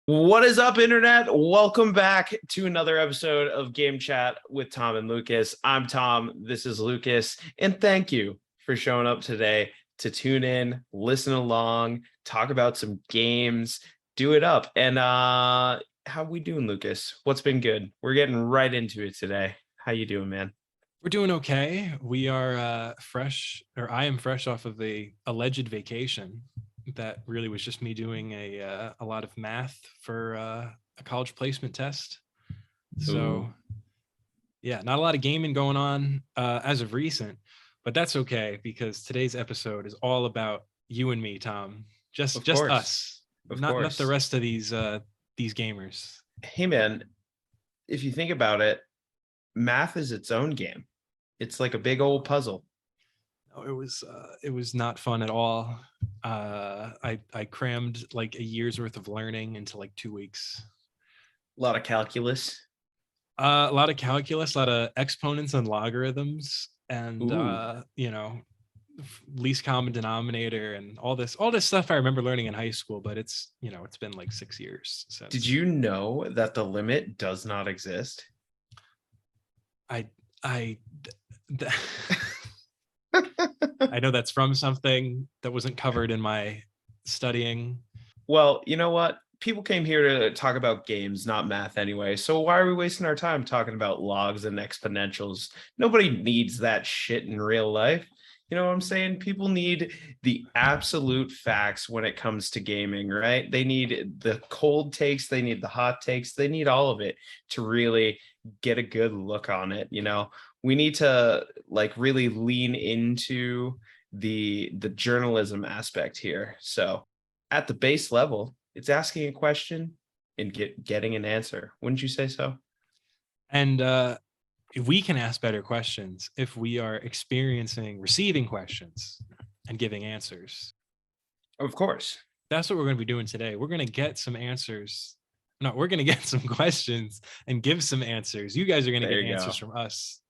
What is up, Internet? Welcome back to another episode of Game Chat with Tom and Lucas. I'm Tom. This is Lucas. And thank you for showing up today to tune in, listen along, talk about some games, do it up. And how we doing, Lucas? What's been good? We're getting right into it today. How you doing, man? We're doing okay. We are fresh, or I am fresh off of a alleged vacation that really was just me doing a lot of math for a college placement test. So Ooh, yeah, not a lot of gaming going on as of recent, but that's okay because today's episode is all about you and me, Tom. Just of just course. us, Of not the course. rest of these gamers. Hey, man, if you think about it, math is its own game. It's like a big old puzzle. No, it was not fun at all. I crammed like a year's worth of learning into like 2 weeks. A lot of calculus. A lot of calculus, a lot of exponents and logarithms, and Ooh. least common denominator, and all this stuff I remember learning in high school. But it's been like 6 years Did since you know that the limit does not exist? I I. I know that's from something that wasn't covered in my studying. Well, you know what? People came here to talk about games, not math anyway. So why are we wasting our time talking about logs and exponentials? Nobody needs that shit in real life. You know what I'm saying? People need the absolute facts when it comes to gaming, right? They need the cold takes, they need the hot takes, they need all of it to really get a good look on it, you know. We need to like really lean into the journalism aspect here. So, at the base level, it's asking a question and getting an answer. Wouldn't you say so? And we can ask better questions if we are experiencing receiving questions and giving answers. Of course. That's what we're going to be doing today. We're going to get some answers. No, we're going to get some questions and give some answers. You guys are going to There get you answers go. from us.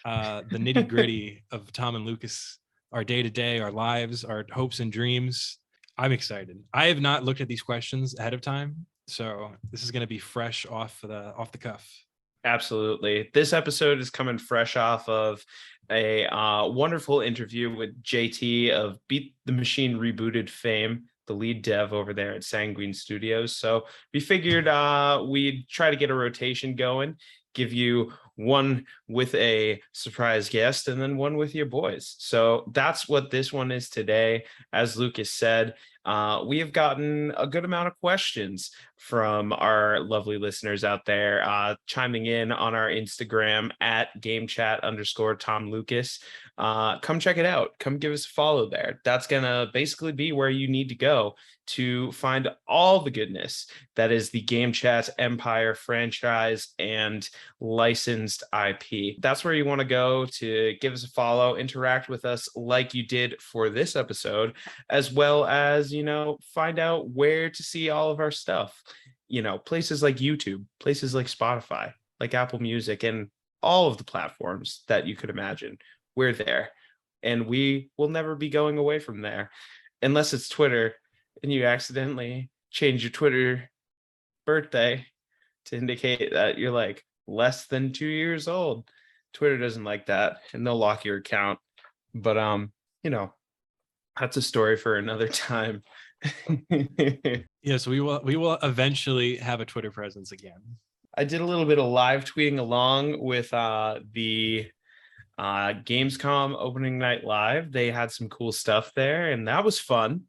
The nitty gritty of Tom and Lucas, our day to day, our lives, our hopes and dreams. I'm excited. I have not looked at these questions ahead of time, so this is going to be fresh off the cuff. Absolutely. This episode is coming fresh off of a wonderful interview with JT of Beat the Machine Rebooted fame, the lead dev over there at Sanguine Studios. So we figured we'd try to get a rotation going, give you one with a surprise guest and then one with your boys. So that's what this one is today. As Lucas said, we have gotten a good amount of questions from our lovely listeners out there, chiming in on our Instagram at GameChat_Tom Lucas. Come check it out. Come give us a follow there. That's going to basically be where you need to go to find all the goodness that is the Game Chat Empire franchise and licensed IP. That's where you want to go to give us a follow, interact with us like you did for this episode, as well as, you know, find out where to see all of our stuff. You know, places like YouTube, places like Spotify, like Apple Music, and all of the platforms that you could imagine. We're there. And we will never be going away from there unless it's Twitter and you accidentally change your Twitter birthday to indicate that you're like less than 2 years old. Twitter doesn't like that and they'll lock your account. But you know, that's a story for another time. Yeah, so we will eventually have a Twitter presence again. I did a little bit of live tweeting along with the Gamescom opening night live. They had some cool stuff there, and that was fun.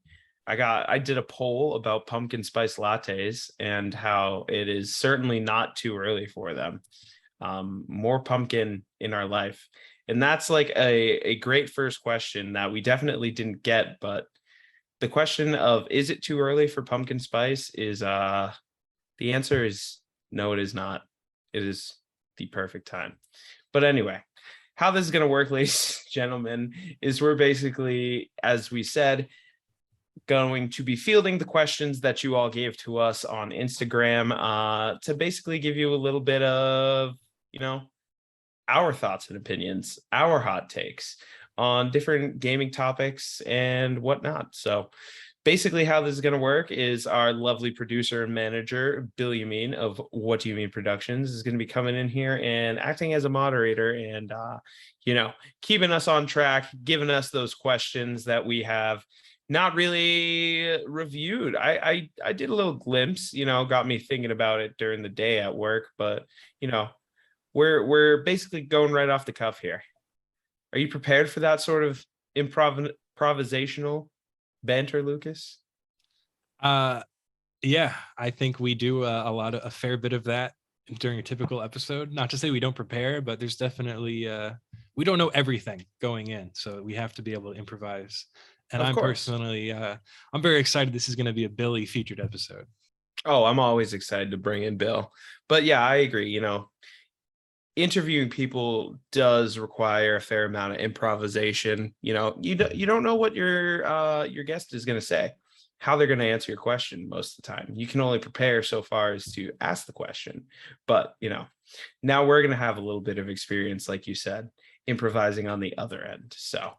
I did a poll about pumpkin spice lattes and how it is certainly not too early for them. More pumpkin in our life. And that's like a great first question that we definitely didn't get, but the question of is it too early for pumpkin spice is the answer is no, it is not. It is the perfect time. But anyway, how this is going to work, ladies and gentlemen, is we're basically, as we said, going to be fielding the questions that you all gave to us on Instagram to basically give you a little bit of, you know, our thoughts and opinions, our hot takes on different gaming topics and whatnot. So basically how this is going to work is our lovely producer and manager, Bill Yamin of What Do You Mean Productions, is going to be coming in here and acting as a moderator and, keeping us on track, giving us those questions that we have not really reviewed. I did a little glimpse, got me thinking about it during the day at work, but, we're basically going right off the cuff here. Are you prepared for that sort of improvisational banter, Lucas? Yeah, I think we do a fair bit of that during a typical episode. Not to say we don't prepare, but there's definitely we don't know everything going in, so we have to be able to improvise. And Of I'm course. personally I'm very excited this is going to be a Billy featured episode. Oh, I'm always excited to bring in Bill. But yeah, I agree. Interviewing people does require a fair amount of improvisation. You don't know what your guest is going to say, how they're going to answer your question most of the time. You can only prepare so far as to ask the question. But, now we're going to have a little bit of experience, like you said, improvising on the other end. So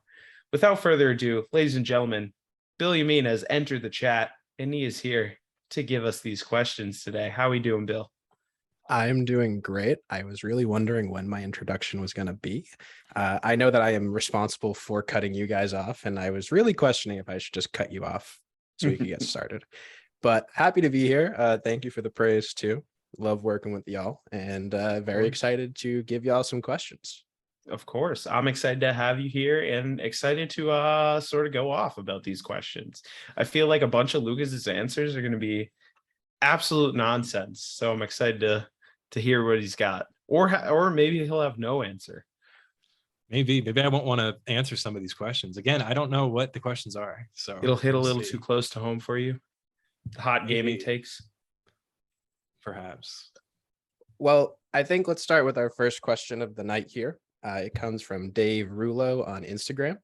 without further ado, ladies and gentlemen, Bill Yamin has entered the chat and he is here to give us these questions today. How are we doing, Bill? I'm doing great. I was really wondering when my introduction was going to be. I know that I am responsible for cutting you guys off, and I was really questioning if I should just cut you off so we could get started. But happy to be here. Thank you for the praise too. Love working with y'all, and very excited to give y'all some questions. Of course. I'm excited to have you here and excited to sort of go off about these questions. I feel like a bunch of Lucas's answers are going to be absolute nonsense. So I'm excited to hear what he's got, or maybe he'll have no answer. Maybe I won't want to answer some of these questions. Again, I don't know what the questions are, so it'll hit a little too close to home for you. The hot gaming takes, perhaps. Well, I think let's start with our first question of the night here. It comes from Dave Rulo on Instagram.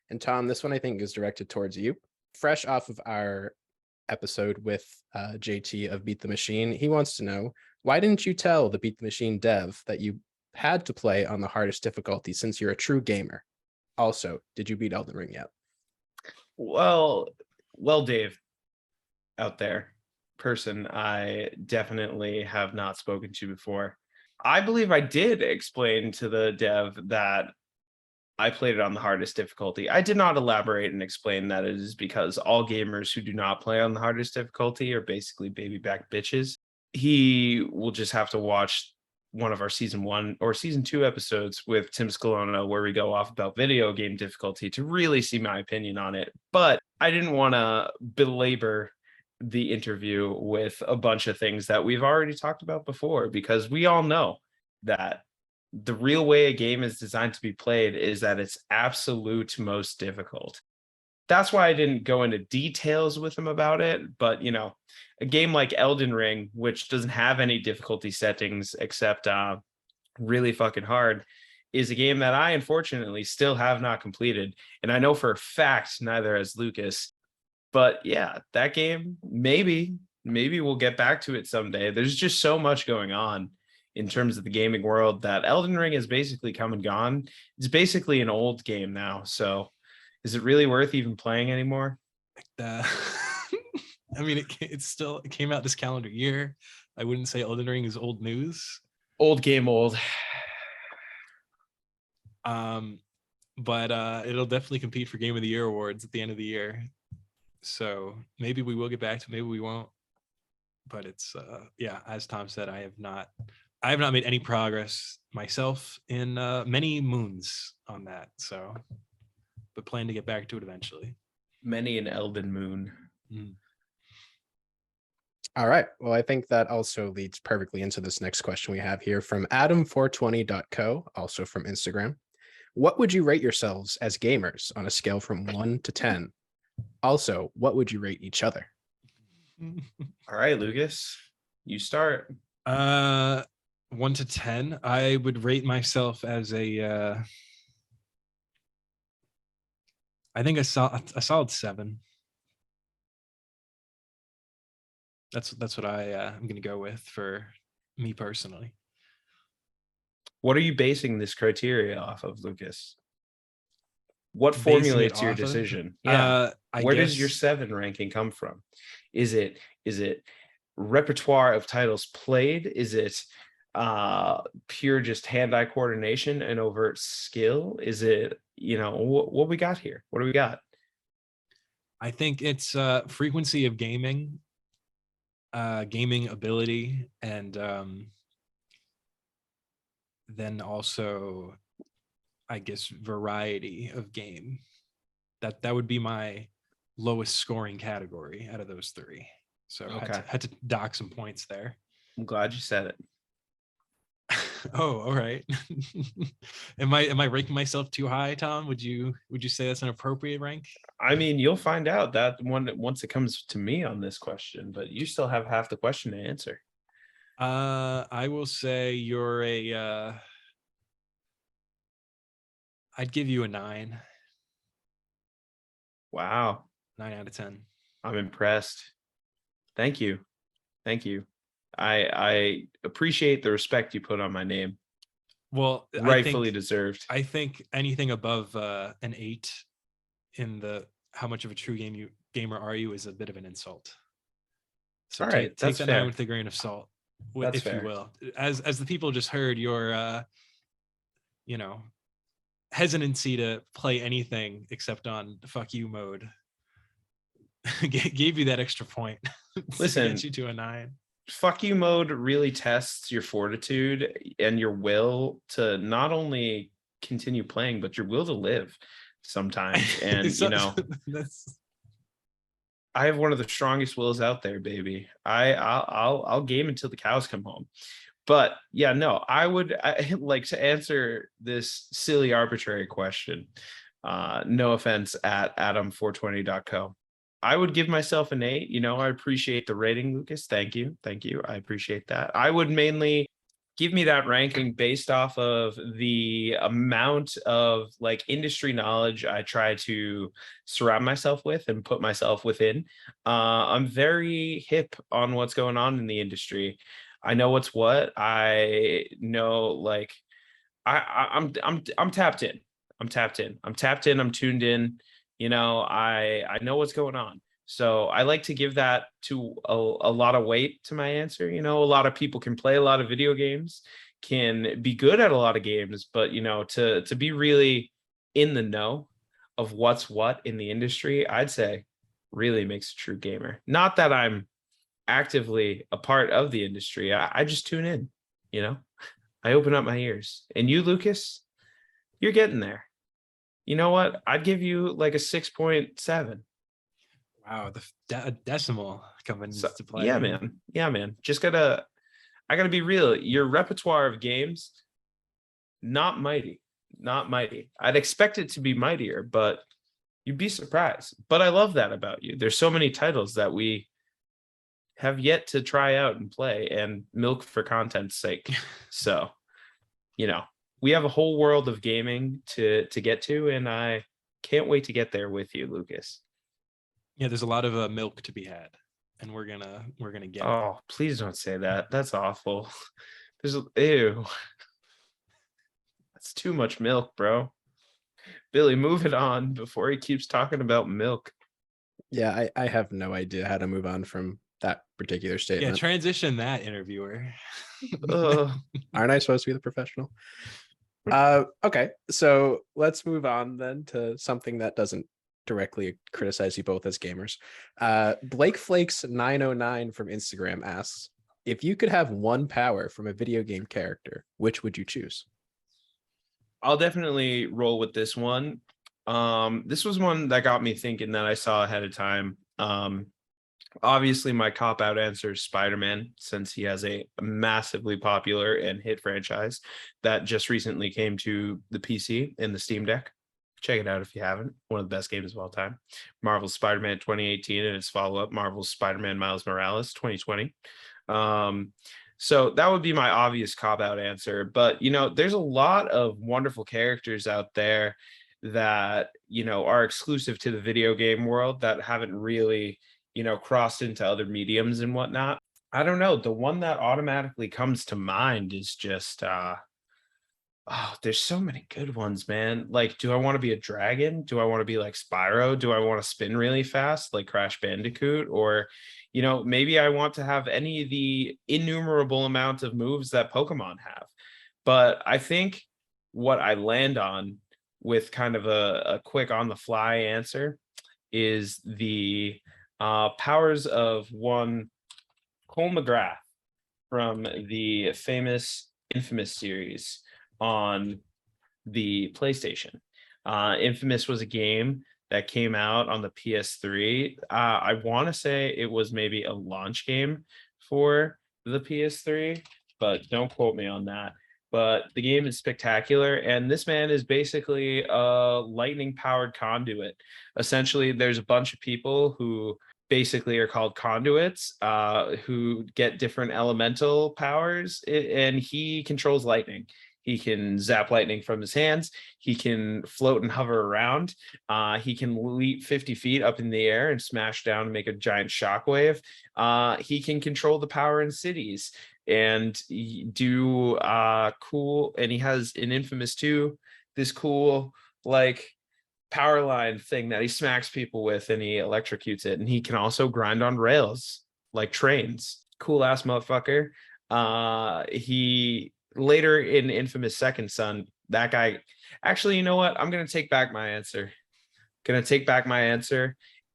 And Tom, this one I think is directed towards you. Fresh off of our episode with JT of Beat the Machine, he wants to know, why didn't you tell the Beat the Machine dev that you had to play on the hardest difficulty since you're a true gamer? Also, did you beat Elden Ring yet? Well, Dave, out there, person I definitely have not spoken to before. I believe I did explain to the dev that I played it on the hardest difficulty. I did not elaborate and explain that it is because all gamers who do not play on the hardest difficulty are basically baby back bitches. He will just have to watch one of our season 1 or season 2 episodes with Tim Scalona, where we go off about video game difficulty to really see my opinion on it. But I didn't want to belabor the interview with a bunch of things that we've already talked about before, because we all know that the real way a game is designed to be played is that it's absolute most difficult. That's why I didn't go into details with him about it. But, a game like Elden Ring, which doesn't have any difficulty settings except really fucking hard, is a game that I unfortunately still have not completed. And I know for a fact neither has Lucas. But yeah, that game, maybe we'll get back to it someday. There's just so much going on in terms of the gaming world that Elden Ring has basically come and gone. It's basically an old game now. So is it really worth even playing anymore? I mean, it came out this calendar year. I wouldn't say Elden Ring is old news. Old game, old. But it'll definitely compete for Game of the Year awards at the end of the year. So maybe we will get back to it, maybe we won't. But it's as Tom said, I have not made any progress myself in many moons on that. So, but plan to get back to it eventually. Many an Elden Moon. All right. Well, I think that also leads perfectly into this next question we have here from Adam420.co, also from Instagram. What would you rate yourselves as gamers on a scale from 1 to 10? Also, what would you rate each other? All right, Lucas, you start. 1 to 10, I would rate myself as a I think a solid 7. That's what I'm going to go with for me personally. What are you basing this criteria off of, Lucas? What formulates your decision? Where does your guess 7 ranking come from? Is it repertoire of titles played? Is it pure just hand-eye coordination and overt skill? Is it, what we got here? What do we got? I think it's frequency of gaming, gaming ability, and then also, I guess, variety of game. That would be my lowest scoring category out of those 3. So Okay. had to dock some points there. I'm glad you said it. Oh, all right. Am I ranking myself too high, Tom? Would you say that's an appropriate rank? I mean, you'll find out that one once it comes to me on this question, but you still have half the question to answer. I will say you're a I'd give you a 9. Wow. 9 out of 10. I'm impressed. Thank you. Thank you. I appreciate the respect you put on my name. Well, Rightfully deserved. I think anything above an 8 in the how much of a true gamer are you is a bit of an insult. So All right, take that's that fair. 9 with a grain of salt, That's if fair. you will. As the people just heard, your hesitancy to play anything except on fuck you mode gave you that extra point. Listen, to get you to a 9. Fuck you mode really tests your fortitude and your will to not only continue playing, but your will to live sometimes. And that's I have one of the strongest wills out there, baby. I'll game until the cows come home. But yeah, no, I like to answer this silly arbitrary question. No offense at adam420.co. I would give myself an 8. I appreciate the rating, Lucas. Thank you. I appreciate that. I would mainly give me that ranking based off of the amount of like industry knowledge I try to surround myself with and put myself within. I'm very hip on what's going on in the industry. I know what's what. I know, like, I'm tapped in. I'm tapped in. I'm tuned in. I know what's going on. So I like to give that to a lot of weight to my answer. A lot of people can play a lot of video games, can be good at a lot of games, but to be really in the know of what's what in the industry, I'd say really makes a true gamer. Not that I'm actively a part of the industry. I just tune in, I open up my ears. And you, Lucas, you're getting there. You know what? I'd give you like a 6.7. Wow, the decimal coming into play. Yeah, man. I gotta be real. Your repertoire of games, not mighty. I'd expect it to be mightier, but you'd be surprised. But I love that about you. There's so many titles that we have yet to try out and play and milk for content's sake. So, we have a whole world of gaming to get to, and I can't wait to get there with you, Lucas. Yeah, there's a lot of milk to be had, and we're gonna get. Oh, please don't say that. That's awful. Ew. That's too much milk, bro. Billy, move it on before he keeps talking about milk. Yeah, I have no idea how to move on from that particular statement. Yeah, transition that, interviewer. Aren't I supposed to be the professional? Okay, so let's move on then to something that doesn't directly criticize you both as gamers. Blake Flakes 909 from Instagram asks, if you could have one power from a video game character, which would you choose? I'll definitely roll with this one. This was one that got me thinking that I saw ahead of time. Obviously, my cop-out answer is Spider-Man, since he has a massively popular and hit franchise that just recently came to the PC and the Steam Deck. Check it out if you haven't. One of the best games of all time. Marvel's Spider-Man 2018 and its follow-up, Marvel's Spider-Man Miles Morales 2020. So that would be my obvious cop-out answer. But, there's a lot of wonderful characters out there that, are exclusive to the video game world that haven't really crossed into other mediums and whatnot. I don't know. The one that automatically comes to mind is just Oh, there's so many good ones, man. Like, do I want to be a dragon? Do I want to be like Spyro? Do I want to spin really fast like Crash Bandicoot? Or, maybe I want to have any of the innumerable amount of moves that Pokemon have. But I think what I land on with kind of a quick on the fly answer is the powers of one Cole McGrath from the famous Infamous series on the PlayStation. Infamous was a game that came out on the PS3. I want to say it was maybe a launch game for the PS3, but don't quote me on that. But the game is spectacular, and this man is basically a lightning powered conduit. Essentially, there's a bunch of people who basically are called conduits, who get different elemental powers, and he controls lightning. He can zap lightning from his hands. He can float and hover around. He can leap 50 feet up in the air and smash down and make a giant shockwave. He can control the power in cities and do cool. And he has in Infamous 2 this cool like power line thing that he smacks people with and he electrocutes it. And he can also grind on rails like trains. Cool ass motherfucker. He later in Infamous Second Son, that guy actually, you know what? I'm gonna take back my answer.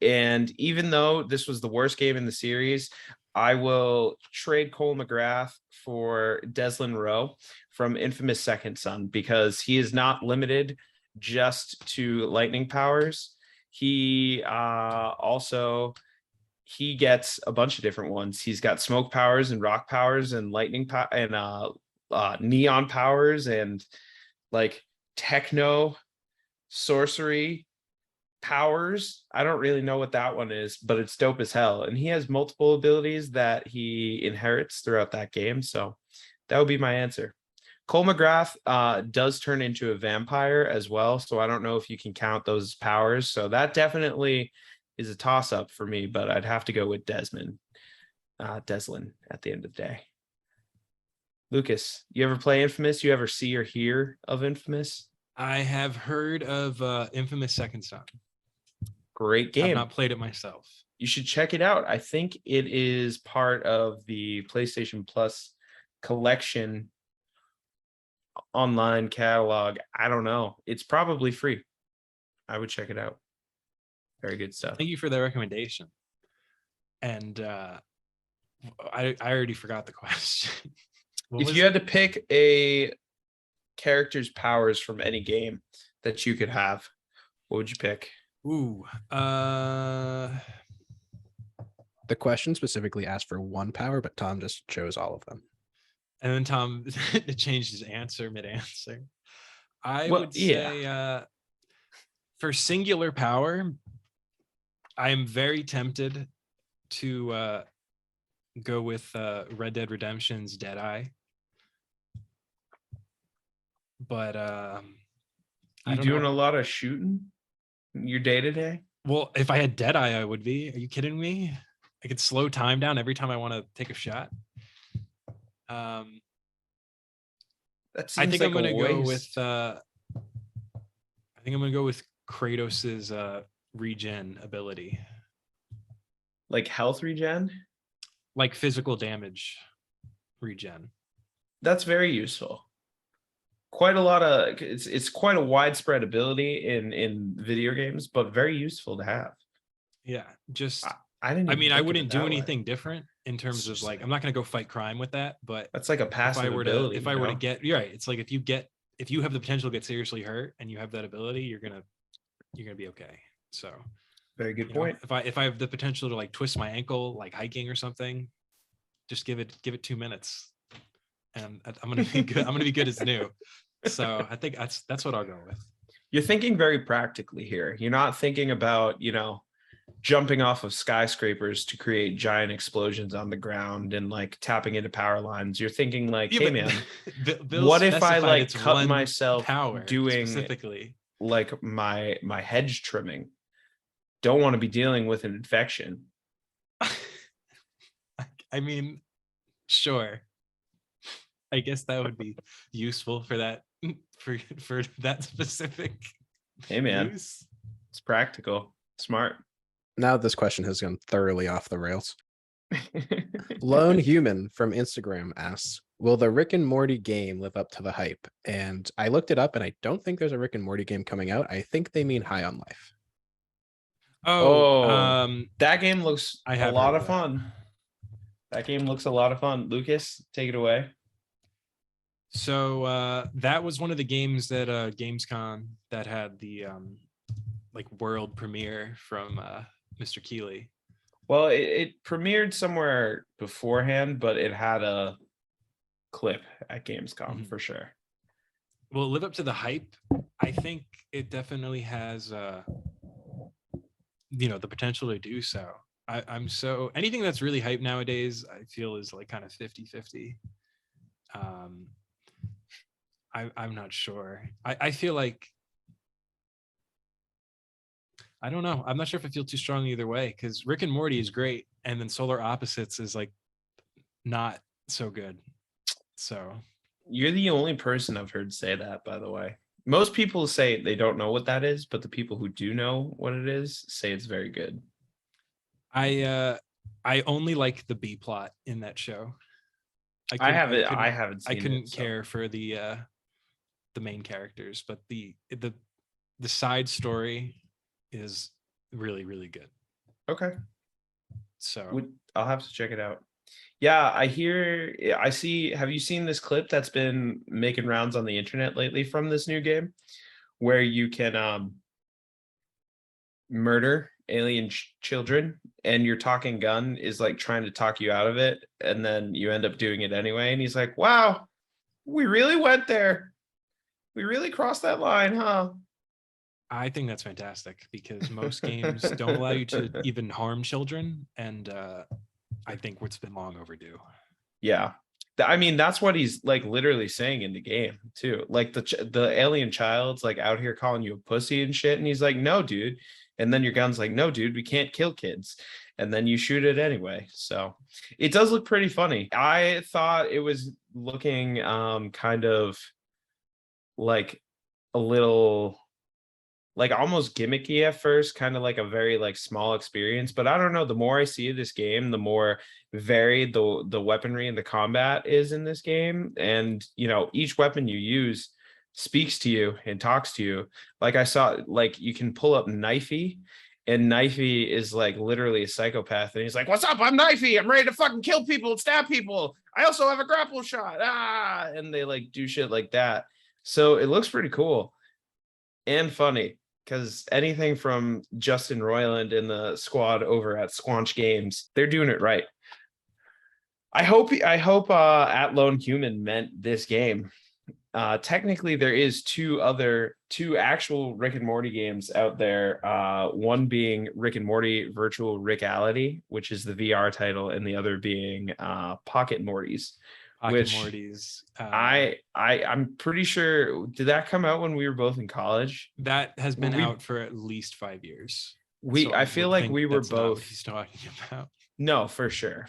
And even though this was the worst game in the series, I will trade Cole McGrath for Deslin Rowe from Infamous Second Son because he is not limited just to lightning powers. He also he gets a bunch of different ones. He's got smoke powers and rock powers and lightning and neon powers and like techno sorcery powers. I don't really know what that one is, but it's dope as hell. And he has multiple abilities that he inherits throughout that game. So that would be my answer. Cole McGrath does turn into a vampire as well. So I don't know if you can count those powers. So that definitely is a toss up for me, but I'd have to go with Deslin at the end of the day. Lucas, you ever play Infamous? You ever see or hear of Infamous? I have heard of Infamous Second Son. Great game. I've not played it myself. You should check it out. I think it is part of the PlayStation Plus collection online catalog. I don't know. It's probably free. I would check it out. Very good stuff. Thank you for the recommendation. And I already forgot the question. If you had to pick a character's powers from any game that you could have, what would you pick? Ooh, The question specifically asked for one power, but Tom just chose all of them. And then Tom changed his answer mid-answer. I would say for singular power, I am very tempted to go with Red Dead Redemption's Deadeye. But you doing a lot of shooting your day to day? Well, if I had Deadeye, I would be. Are you kidding me? I could slow time down every time I want to take a shot. I think I'm gonna go with Kratos's regen ability. Like health regen? Like physical damage regen. That's very useful. Quite a lot of it's quite a widespread ability in video games, but very useful to have. Yeah, just I wouldn't do anything different in terms of like I'm not gonna go fight crime with that, but that's like a passive ability. If I were to get, you're right, it's like if you have the potential to get seriously hurt and you have that ability, you're gonna be okay. So very good point. If I have the potential to like twist my ankle like hiking or something, just give it 2 minutes and I'm gonna be good. I'm gonna be good as new. So I think that's what I'll go with. You're thinking very practically here. You're not thinking about, jumping off of skyscrapers to create giant explosions on the ground and like tapping into power lines. You're thinking like, hey man, what if I like cut myself doing specifically like my hedge trimming? Don't want to be dealing with an infection. I mean, sure. I guess that would be useful for that for that specific Hey man, use. it's practical, smart. Now this question has gone thoroughly off the rails. Lone Human from Instagram asks, will the Rick and Morty game live up to the hype? And I looked it up and I don't think there's a Rick and Morty game coming out. I think they mean High on Life. Oh, that game looks I a have lot heard of of that. fun. That game looks a lot of fun. Lucas, take it away. So that was one of the games that Gamescom that had the like world premiere from Mr. Keeley. Well, it premiered somewhere beforehand, but it had a clip at Gamescom for sure. Will it live up to the hype? I think it definitely has the potential to do so. I'm so anything that's really hype nowadays, I feel is like kind of 50-50. I'm not sure. I feel like I don't know. I'm not sure if I feel too strong either way, because Rick and Morty is great, and then Solar Opposites is like not so good. So You're the only person I've heard say that, by the way. Most people say they don't know what that is, but the people who do know what it is say it's very good. I only like the B plot in that show. I haven't seen I couldn't it, so. care for the main characters, but the side story is really, really good. Okay. So I'll have to check it out. Yeah, I see. Have you seen this clip that's been making rounds on the internet lately from this new game where you can murder alien children and your talking gun is like trying to talk you out of it, and then you end up doing it anyway, and he's like, wow, we really went there. We really crossed that line, huh? I think that's fantastic because most games don't allow you to even harm children, and I think it's been long overdue. Yeah. I mean, that's what he's like literally saying in the game too. Like the alien child's like out here calling you a pussy and shit, and he's like, no, dude. And then your gun's like, no, dude, we can't kill kids. And then you shoot it anyway. So it does look pretty funny. I thought it was looking kind of like a little like almost gimmicky at first, kind of like a very like small experience. But I don't know, the more I see this game, the more varied the weaponry and the combat is in this game. And each weapon you use speaks to you and talks to you. Like I saw, like you can pull up Knifey, and Knifey is like literally a psychopath, and he's like, what's up, I'm Knifey, I'm ready to fucking kill people and stab people, I also have a grapple shot, and they like do shit like that. So it looks pretty cool and funny, because anything from Justin Roiland and the squad over at Squanch Games, they're doing it right. I hope At Lone Human meant this game. Technically, there is two actual Rick and Morty games out there. One being Rick and Morty Virtual Rickality, which is the VR title, and the other being Pocket Mortys. Morty's. I'm pretty sure. Did that come out when we were both in college? That has been out for at least 5 years. I feel like we were both. He's talking about. No, for sure.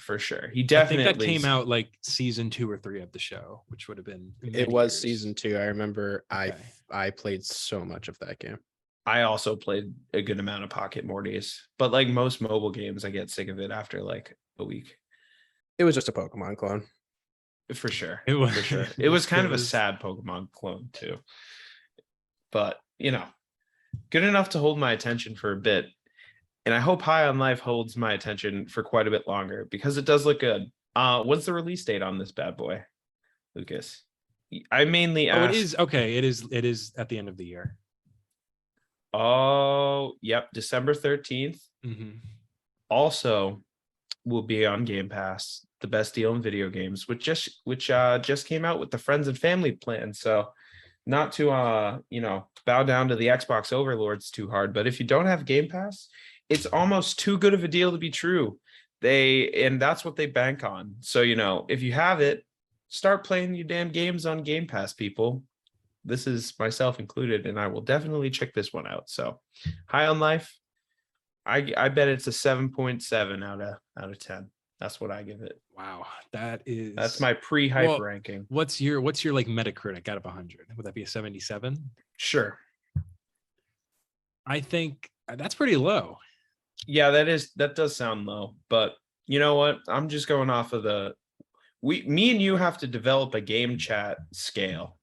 He definitely. I think that came out like season 2 or 3 of the show, which would have been. It was season 2. I remember. Okay. I played so much of that game. I also played a good amount of Pocket Mortys, but like most mobile games, I get sick of it after like a week. It was just a Pokemon clone. For sure. It was. For sure. It was kind of a sad Pokemon clone too. But, good enough to hold my attention for a bit. And I hope High on Life holds my attention for quite a bit longer, because it does look good. What's the release date on this bad boy, Lucas? I mainly asked. It is okay. It is at the end of the year. Oh, yep, December 13th. Mm-hmm. Also, will be on Game Pass, the best deal in video games, which just came out with the friends and family plan. So, not to bow down to the Xbox overlords too hard, but if you don't have Game Pass, it's almost too good of a deal to be true. And that's what they bank on. So, if you have it, start playing your damn games on Game Pass, people. This is myself included, and I will definitely check this one out. So, High on Life, I bet it's a 7.7 out of 10. That's what I give it. Wow, that's That's my pre-hype well, ranking. What's your like Metacritic out of 100? Would that be a 77? Sure. I think that's pretty low. Yeah, that does sound low, but you know what? I'm just going off of me and you have to develop a game chat scale.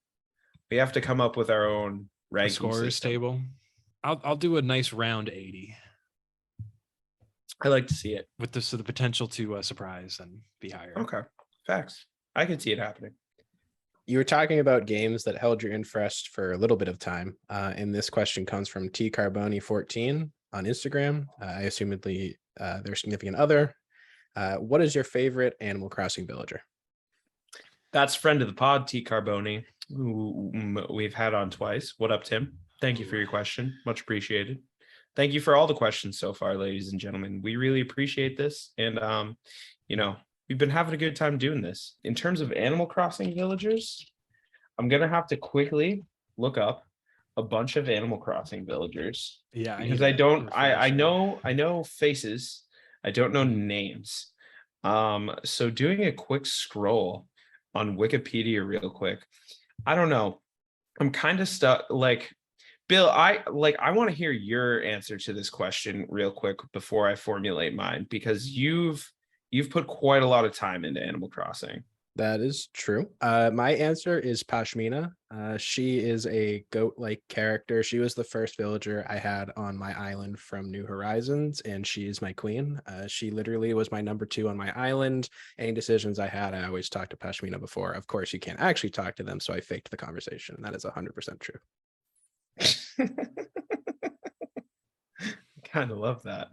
We have to come up with our own A ranking scorers system. table. I'll do a nice round 80 I like to see it. with the potential to surprise and be higher. Okay, facts. I can see it happening. You were talking about games that held your interest for a little bit of time. And this question comes from T Carboni 14 on Instagram. I assumedly their significant other. What is your favorite Animal Crossing villager? That's friend of the pod, T Carboni, who we've had on twice. What up, Tim? Thank you for your question. Much appreciated. Thank you for all the questions so far, ladies and gentlemen. We really appreciate this. And, we've been having a good time doing this. In terms of Animal Crossing villagers, I'm going to have to quickly look up a bunch of Animal Crossing villagers. Yeah, Because I know faces. I don't know names. So doing a quick scroll on Wikipedia real quick. I don't know. I'm kind of stuck. Like, Bill, I want to hear your answer to this question real quick before I formulate mine, because you've put quite a lot of time into Animal Crossing. That is true. My answer is Pashmina. She is a goat-like character. She was the first villager I had on my island from New Horizons, and she is my queen. She literally was my number 2 on my island. Any decisions I had, I always talked to Pashmina before. Of course, you can't actually talk to them, so I faked the conversation. That is 100% true. Kind of love that.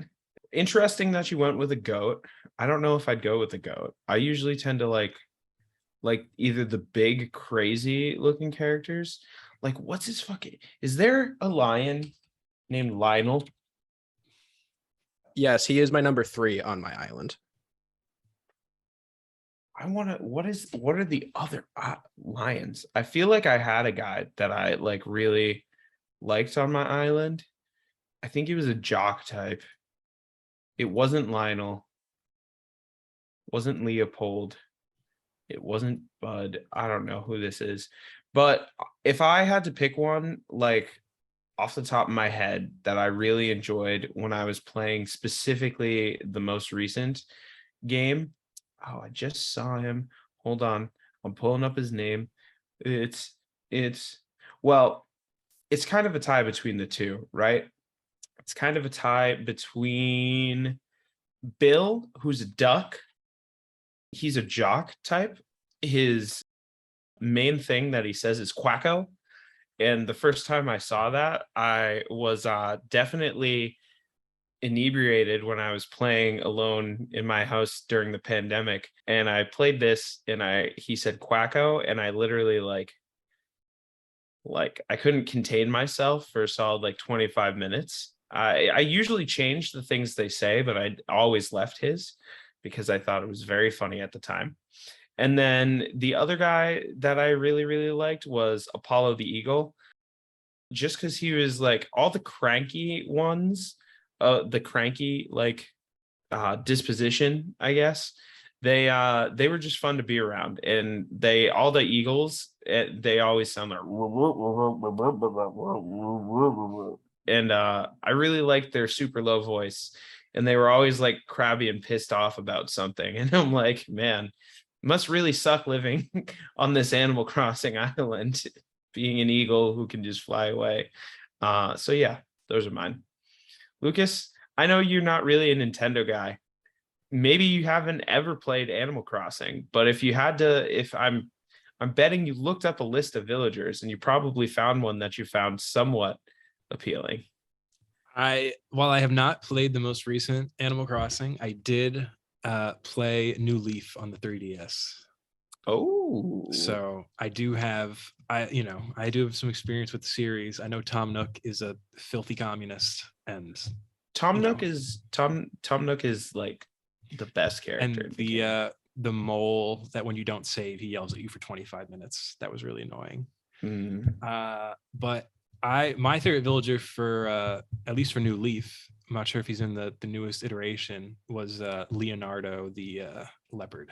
Interesting that you went with a goat. I don't know if I'd go with a goat. I usually tend to like either the big crazy looking characters. Like, what's his fucking, is there a lion named Lionel? Yes, he is my number 3 on my island. What are the other lions? I feel like I had a guy that I like really liked on my island. I think he was a jock type. It wasn't Lionel. Wasn't Leopold. It wasn't Bud. I don't know who this is. But if I had to pick one, like off the top of my head, that I really enjoyed when I was playing specifically the most recent game. Oh, I just saw him. Hold on. I'm pulling up his name. It's well, it's kind of a tie between the two, right? It's kind of a tie between Bill, who's a duck. He's a jock type. His main thing that he says is quacko. And the first time I saw that, I was definitely inebriated when I was playing alone in my house during the pandemic. And I played this and he said quacko, and I literally like I couldn't contain myself for a solid like 25 minutes. I usually change the things they say, but I always left his because I thought it was very funny at the time. And then the other guy that I really, really liked was Apollo the Eagle, just because he was like all the cranky ones, the cranky like disposition, I guess. They were just fun to be around, and all the eagles, they always sound like, and I really liked their super low voice, and they were always like crabby and pissed off about something, and I'm like, man, must really suck living on this Animal Crossing island, being an eagle who can just fly away. So yeah, those are mine. Lucas, I know you're not really a Nintendo guy. Maybe you haven't ever played Animal Crossing, but if you had to, if I'm betting you looked up a list of villagers and you probably found one that you found somewhat appealing. While I have not played the most recent Animal Crossing, I did play New Leaf on the 3DS. Oh, so I do have some experience with the series. I know Tom Nook is a filthy communist, and Tom Nook is like the best character. And the mole that when you don't save, he yells at you for 25 minutes. That was really annoying. But my favorite villager for at least for New Leaf I'm not sure if he's in the newest iteration, was Leonardo the leopard.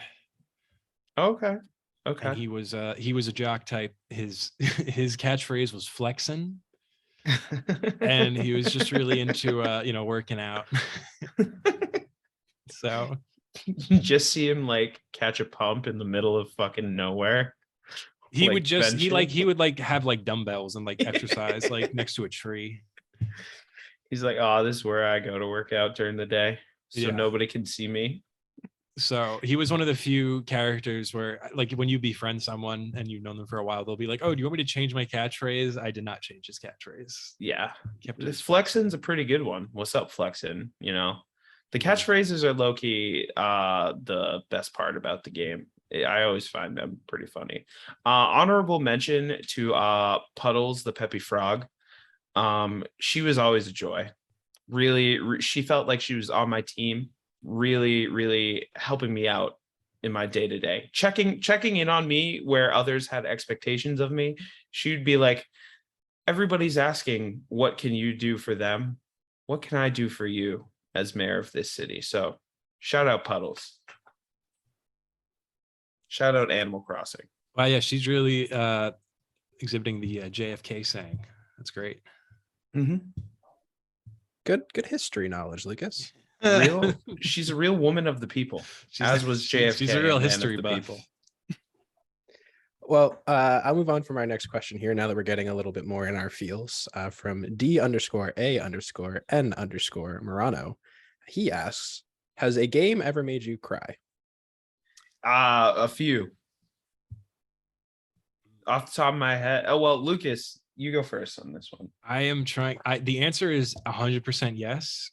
Okay. And Okay. he was a jock type. His his catchphrase was flexing, and he was just really into working out. So You just see him like catch a pump in the middle of fucking nowhere. he Like would just benching. he would like have like dumbbells and like exercise like next to a tree. He's like, oh, this is where I go to work out during the day, so Yeah. nobody can see me. So he was one of the few characters where, like, when you befriend someone and you've known them for a while, they'll be like, "Oh, do you want me to change my catchphrase?" I did not change his catchphrase. Yeah, Kept it this as flexing's a pretty good one. What's up, flexing? You know, the catchphrases are low key the best part about the game. I always find them pretty funny. Honorable mention to Puddles, the Peppy Frog. She was always a joy. Really, she felt like she was on my team. Really helping me out in my day-to-day, checking in on me where others had expectations of me. She'd be like, everybody's asking, what can you do for them? What can I do for you as mayor of this city? So shout out Puddles. Shout out Animal Crossing. Wow, yeah, she's really exhibiting the JFK saying. That's great. Good history knowledge, Lucas. She's a real woman of the people, as was JFK. She's a real man history of the buff. people. Well, I'll move on from our next question here now that we're getting a little bit more in our feels. From D_A_N_Morano. He asks, has a game ever made you cry? A few. Off the top of my head. Oh, well, Lucas, you go first on this one. I am trying. The answer is 100% yes.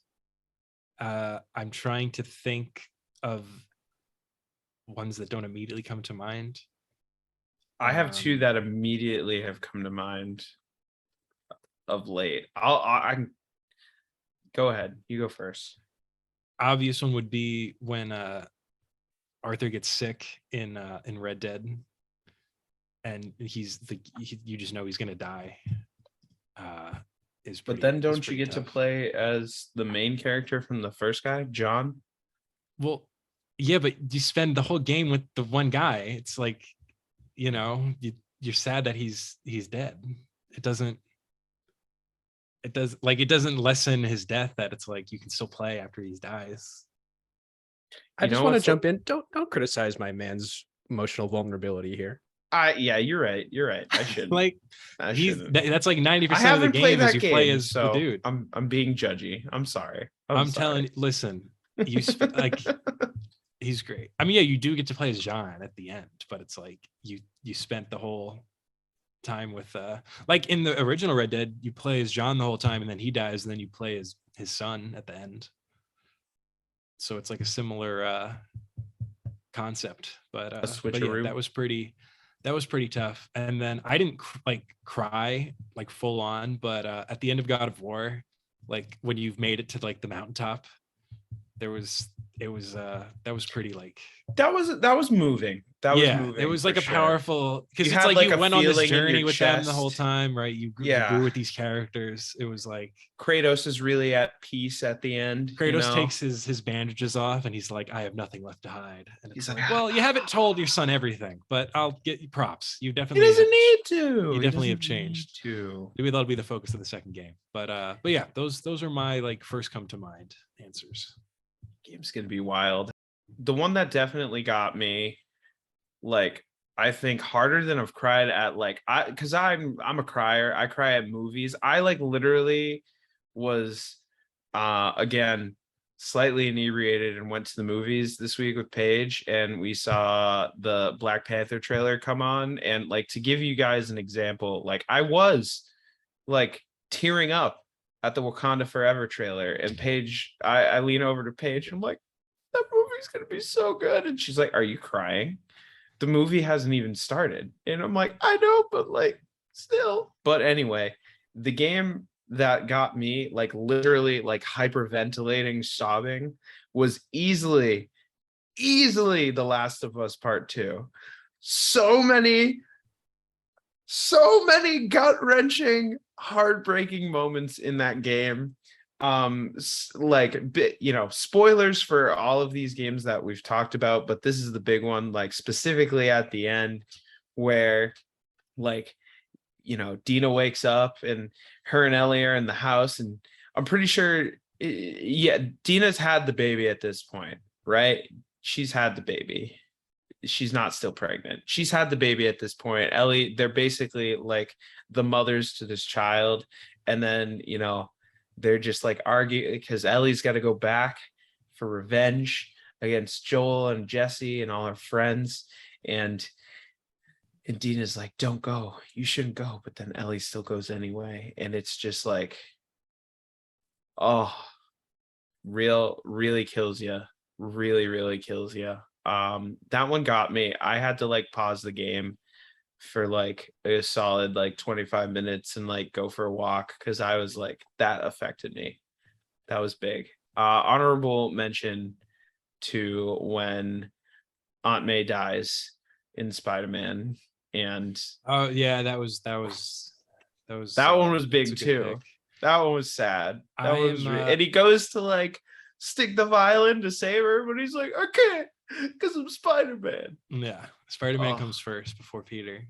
I'm trying to think of ones that don't immediately come to mind. I have two that immediately have come to mind of late. I can go ahead. You go first. Obvious one would be when Arthur gets sick in Red Dead, and you just know he's gonna die. But then don't you get to play as the main character from the first guy, John? Well, yeah, but you spend the whole game with the one guy. It's like, you're sad that he's dead. It doesn't lessen his death that it's like you can still play after he dies. I just want to jump in. Don't criticize my man's emotional vulnerability here. Yeah, you're right. I shouldn't. That's like 90% of the game is you play as the dude. I'm being judgy. I'm sorry. I'm telling you, listen, you like he's great. I mean, yeah, you do get to play as John at the end, but it's like you spent the whole time with like in the original Red Dead, you play as John the whole time, and then he dies, and then you play as his son at the end. So it's like a similar concept, but yeah, that was pretty tough. And then I didn't cry like full on, but at the end of God of War, like when you've made it to like the mountaintop, that was pretty like that was moving. Moving. It was like a powerful, because it's like you went on this journey with them the whole time, right? You grew with these characters. It was like Kratos is really at peace at the end. Kratos takes his bandages off and he's like, I have nothing left to hide. And he's like, well, you haven't told your son everything, but I'll get you props. You definitely he doesn't need to. You definitely have changed. Maybe that'll be the focus of the second game. But yeah, those are my like first come to mind answers. Game's gonna be wild. The one that definitely got me, like, I think harder than I've cried at, like, because I'm a crier. I cry at movies. I like literally was again slightly inebriated and went to the movies this week with Paige, and we saw the Black Panther trailer come on. And like, to give you guys an example, like I was like tearing up at the Wakanda Forever trailer, and Paige, I lean over to Paige and I'm like, that movie's gonna be so good. And she's like, are you crying? The movie hasn't even started. And I'm like, I know, but like still. But anyway, the game that got me like literally like hyperventilating, sobbing was easily The Last of Us Part 2. So many gut-wrenching, heartbreaking moments in that game. spoilers for all of these games that we've talked about, but this is the big one, like specifically at the end where like Dina wakes up and her and Ellie are in the house, and I'm pretty sure Dina's had the baby at this point, right? She's had the baby. She's not still pregnant. She's had the baby at this point. Ellie, they're basically like the mothers to this child, and then they're just like arguing because Ellie's got to go back for revenge against Joel and Jesse and all her friends. And Dina's like, don't go. You shouldn't go. But then Ellie still goes anyway. And it's just like, oh, really kills you. Really, really kills you. That one got me. I had to like pause the game for like a solid like 25 minutes and like go for a walk because I was like, that affected me. That was big. Honorable mention to when Aunt May dies in Spider-Man, and Oh yeah, that was that one was big that's a good too. pick. That one was sad. That one was I'm, and he goes to like stick the violin to save her, but he's like, I can't because I'm Spider-Man. Yeah, Spider-Man Oh. comes first before Peter.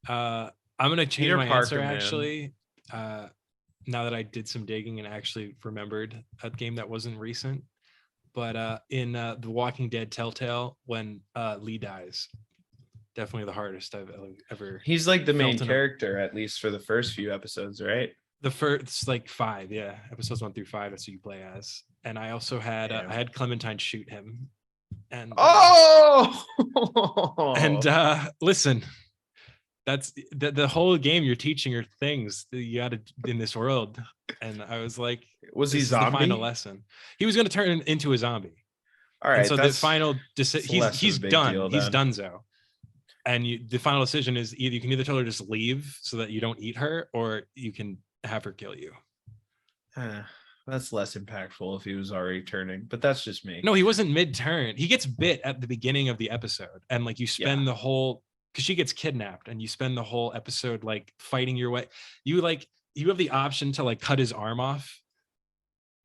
I'm gonna change Peter my Parker, answer man. actually. Now that I did some digging and actually remembered a game that wasn't recent, but in The Walking Dead Telltale, when Lee dies, definitely the hardest I've ever. He's like the main Felt in a- character, at least for the first few episodes, right? The first like 5, yeah, episodes 1 through 5. That's who you play as. And I also had Damn. I had Clementine shoot him, and Oh, and listen, that's the whole game. You're teaching her things that you got to in this world, and I was like, was he this is the zombie? final lesson. He was going to turn into a zombie. All right, And so the that's final it's decision, less of he's a big done. deal He's then. donezo. And the final decision is either you can either tell her to just leave so that you don't eat her, or you can have her kill you. That's less impactful if he was already turning, but that's just me. No, he wasn't mid-turn. He gets bit at the beginning of the episode, and like you spend the whole, because she gets kidnapped, and you spend the whole episode like fighting your way. You have the option to like cut his arm off,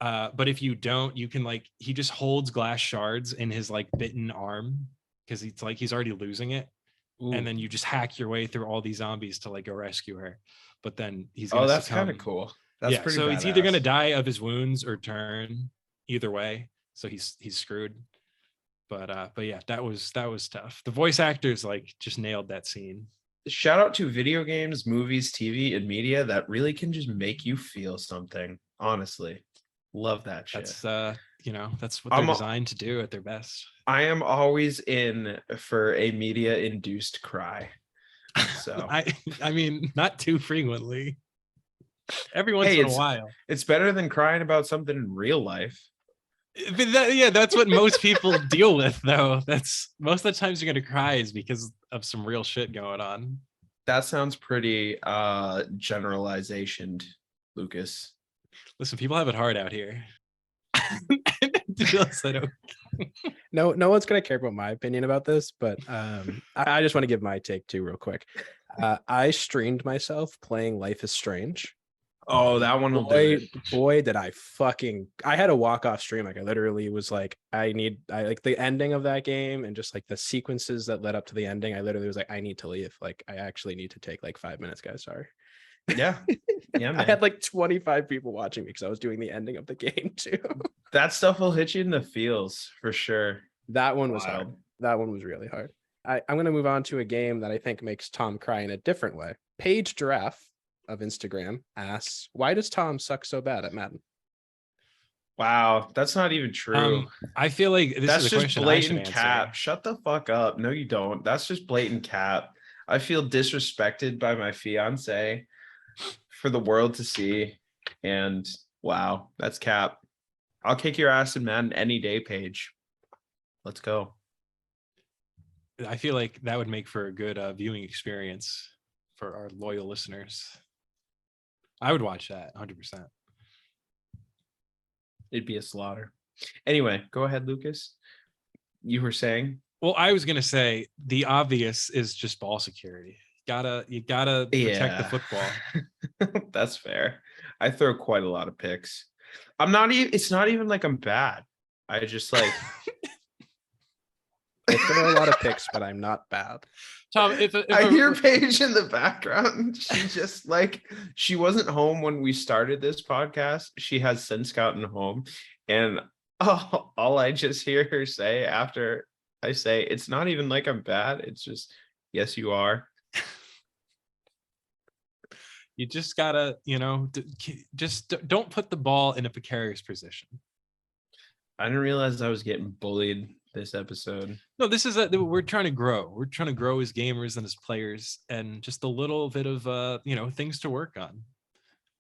but if you don't, you can like he just holds glass shards in his like bitten arm because it's like he's already losing it, Ooh. and then you just hack your way through all these zombies to like go rescue her. But then he's Oh, gonna that's kind of succumb. cool. That's Yeah, pretty so he's either badass. gonna die of his wounds or turn. Either way, so he's screwed. But yeah, that was tough. The voice actors like just nailed that scene. Shout out to video games, movies, TV, and media that really can just make you feel something. Honestly, love that shit. That's that's what they're designed to do at their best. I am always in for a media induced cry. So I mean, not too frequently. Every once in a while. It's better than crying about something in real life. But that's what most people deal with, though. That's most of the times you're gonna cry is because of some real shit going on. That sounds pretty generalizationed, Lucas. Listen, people have it hard out here. No one's gonna care about my opinion about this, but I just want to give my take too real quick. I streamed myself playing Life is Strange. Oh, that one will do it. Boy, did I had a walk-off stream. Like I literally was like, I like the ending of that game and just like the sequences that led up to the ending. I literally was like, I need to leave. Like I actually need to take like 5 minutes, guys. Sorry. Yeah. Yeah, man. I had like 25 people watching me because I was doing the ending of the game too. That stuff will hit you in the feels for sure. That one was hard. Wild. That one was really hard. I'm going to move on to a game that I think makes Tom cry in a different way. Paige Giraffe of Instagram asks, why does Tom suck so bad at Madden? Wow, that's not even true. I feel like this That's is a just question I should blatant answer. cap. Shut the fuck up. No, you don't. That's just blatant cap. I feel disrespected by my fiance for the world to see. And wow, that's cap. I'll kick your ass in Madden any day, Paige. Let's go. I feel like that would make for a good viewing experience for our loyal listeners. I would watch that 100%. It'd be a slaughter. Anyway, go ahead, Lucas. You were saying? Well, I was gonna say the obvious is just ball security. You gotta protect the football. That's fair. I throw quite a lot of picks. I'm not even. It's not even like I'm bad. I just like. I throw a lot of picks, but I'm not bad. Tom, if I hear Paige in the background. She just like she wasn't home when we started this podcast. She has since gotten home, and all I just hear her say after I say it's not even like I'm bad. It's just yes, you are. you just gotta, don't put the ball in a precarious position. I didn't realize I was getting bullied this episode. No, this is we're trying to grow. We're trying to grow as gamers and as players, and just a little bit of things to work on.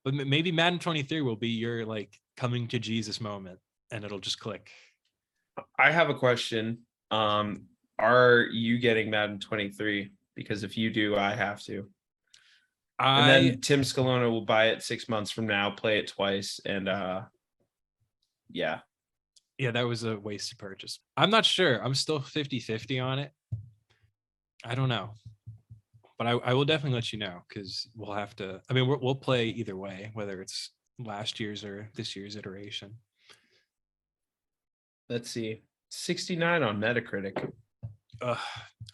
But maybe Madden 23 will be your like coming to Jesus moment, and it'll just click. I have a question. Are you getting Madden 23? Because if you do, I have to. And then Tim Scalona will buy it 6 months from now, play it twice, and yeah. Yeah, that was a wasted purchase. I'm not sure. I'm still 50-50 on it. I don't know. But I will definitely let you know, because we'll have to. I mean, we'll play either way, whether it's last year's or this year's iteration. Let's see. 69 on Metacritic. I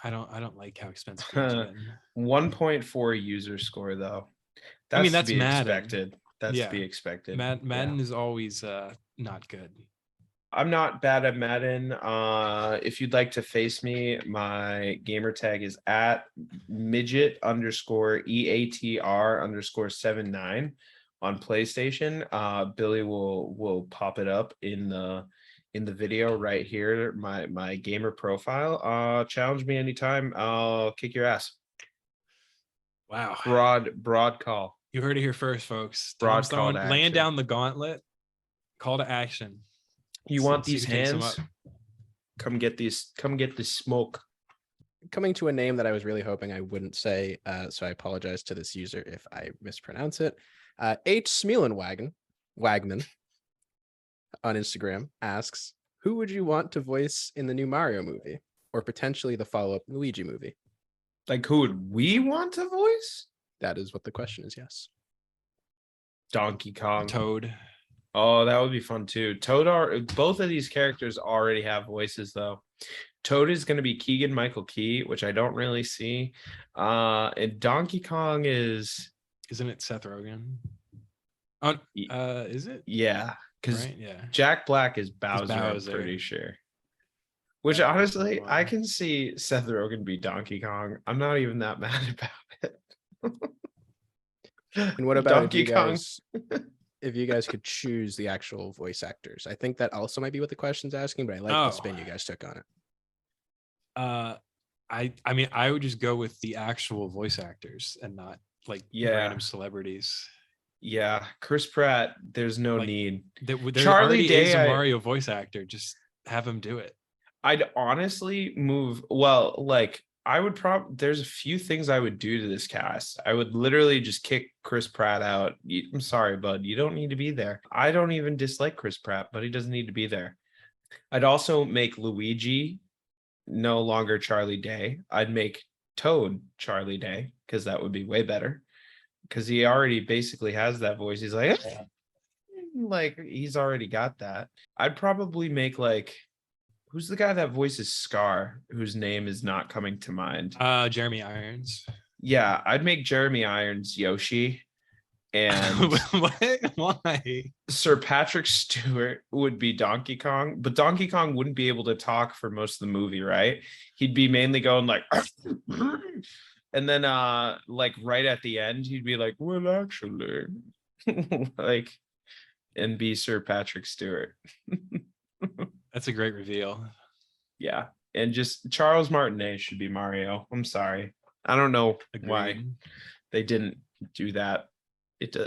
don't like how expensive it's been. 1.4 user score though. That's that's to be Madden. expected. That's to be expected. Madden is always not good. I'm not bad at Madden. If you'd like to face me, my gamer tag is at midget_EATR_79 on PlayStation. Billy will pop it up in the video right here. My gamer profile. Challenge me anytime. I'll kick your ass. Wow. Broad call. You heard it here first, folks. Broad call to laying action. down the gauntlet. Call to action. You want these hands? Come get this smoke. Coming to a name that I was really hoping I wouldn't say, so I apologize to this user if I mispronounce it. H. Wagman on Instagram asks, who would you want to voice in the new Mario movie, or potentially the follow-up Luigi movie? Like, who would we want to voice? That is what the question is, yes. Donkey Kong. Toad. Oh, that would be fun too. Both of these characters already have voices though. Toad is going to be Keegan-Michael Key, which I don't really see. And Donkey Kong isn't it Seth Rogen? Is it? Yeah, because right? Yeah. Jack Black is Bowser, I'm pretty sure. Which honestly, I can see Seth Rogen be Donkey Kong. I'm not even that mad about it. And what about Donkey Kong? If you guys could choose the actual voice actors? I think that also might be what the question's asking, but I like the spin you guys took on it. I mean, I would just go with the actual voice actors and not like random celebrities. Yeah, Chris Pratt. There's no need. There Charlie Day is a Mario voice actor. Just have him do it. I'd honestly move. Well, like I would there's a few things I would do to this cast. I would literally just kick Chris Pratt out. I'm sorry, bud. You don't need to be there. I don't even dislike Chris Pratt, but he doesn't need to be there. I'd also make Luigi no longer Charlie Day. I'd make Toad Charlie Day, because that would be way better. Because he already basically has that voice. He's like he's already got that. I'd probably make like, who's the guy that voices Scar, whose name is not coming to mind? Jeremy Irons. Yeah, I'd make Jeremy Irons Yoshi. And why? Sir Patrick Stewart would be Donkey Kong, but Donkey Kong wouldn't be able to talk for most of the movie, right? He'd be mainly going like, and then like right at the end, he'd be like, well, actually, like, and be Sir Patrick Stewart. That's a great reveal. Yeah, and just Charles Martinet should be Mario. I'm sorry, I don't know why they didn't do that.